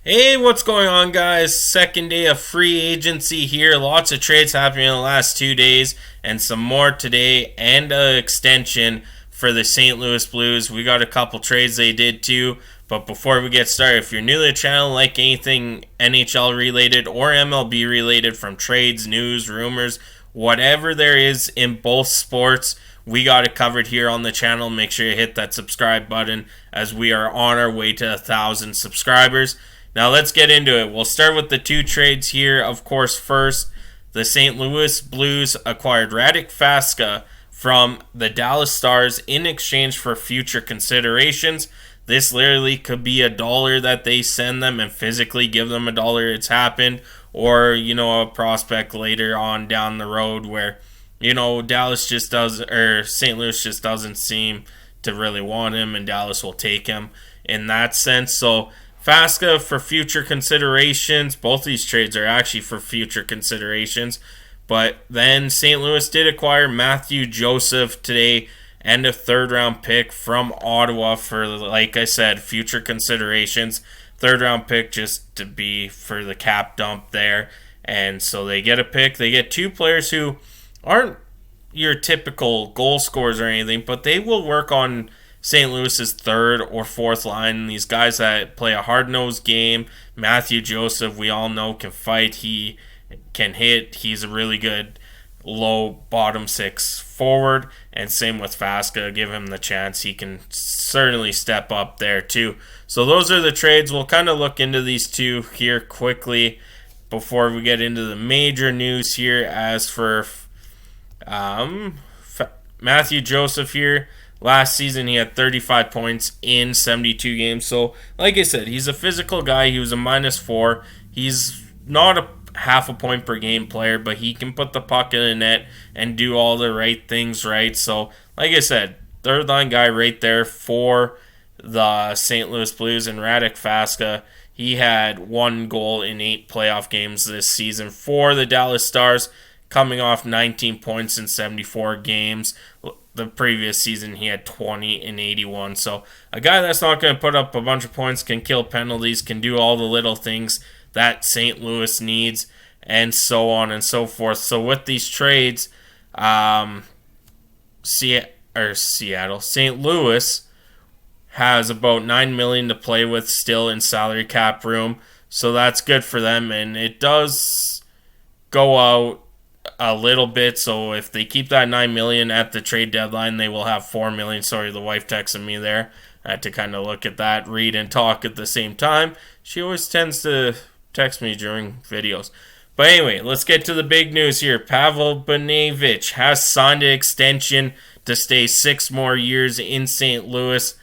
Hey, what's going on, guys? Second day of free agency here. Lots of trades happening in the last 2 days, and some more today, and an extension for the St. Louis Blues. We got a couple trades they did too. But before we get started, if you're new to the channel, like anything NHL related or MLB related, from trades, news, rumors, whatever there is in both sports, we got it covered here on the channel. Make sure you hit that subscribe button as we are on our way to 1,000 subscribers. Now let's get into it. We'll start with the two trades here. Of course, first, the St. Louis Blues acquired Radek Faska from the Dallas Stars in exchange for future considerations. This literally could be $1 that they send them and physically give them $1. It's happened. Or, a prospect later on down the road where, Dallas just does, or St. Louis just doesn't seem to really want him, and Dallas will take him in that sense. So Faska for future considerations. Both these trades are actually for future considerations. But then St. Louis did acquire Mathieu today and a third-round pick from Ottawa for, like I said, future considerations. Third-round pick just to be for the cap dump there. And so they get a pick. They get two players who aren't your typical goal scorers or anything, but they will work on St. Louis's third or fourth line. These guys that play a hard-nosed game. Mathieu, we all know, can fight. He can hit. He's a really good low bottom six forward. And same with Faska. Give him the chance. He can certainly step up there too. So those are the trades. We'll kind of look into these two here quickly before we get into the major news here. As for Mathieu here, last season, he had 35 points in 72 games. So, like I said, he's a physical guy. He was a -4. He's not a half a point per game player, but he can put the puck in the net and do all the right things right. So, like I said, third line guy right there for the St. Louis Blues. And Radek Faska, he had 1 goal in 8 playoff games this season for the Dallas Stars, coming off 19 points in 74 games. The previous season, he had 20 in 81. So a guy that's not going to put up a bunch of points, can kill penalties, can do all the little things that St. Louis needs, and so on and so forth. So with these trades, St. Louis has about $9 million to play with still in salary cap room. So that's good for them, and it does go out a little bit. So if they keep that $9 million at the trade deadline, they will have $4 million. Sorry, the wife texted me there. I had to kind of look at that, read and talk at the same time. She always tends to text me during videos. But anyway, let's get to the big news here. Pavel Buchnevich has signed an extension to stay 6 more years in St. Louis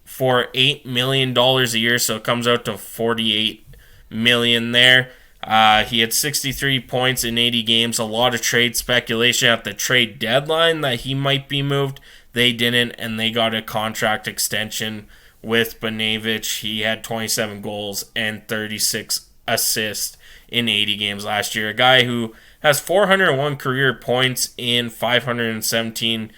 for $8 million a year. So it comes out to $48 million there. He had 63 points in 80 games. A lot of trade speculation at the trade deadline that he might be moved. They didn't, and they got a contract extension with Buchnevich. He had 27 goals and 36 assists in 80 games last year. A guy who has 401 career points in 517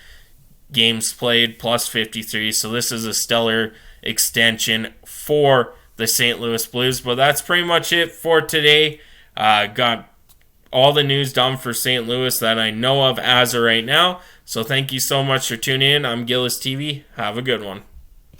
games played, plus 53. So this is a stellar extension for the St. Louis Blues. But that's pretty much it for today. Got all the news done for St. Louis that I know of as of right now. So thank you so much for tuning in. I'm Gillis TV. Have a good one.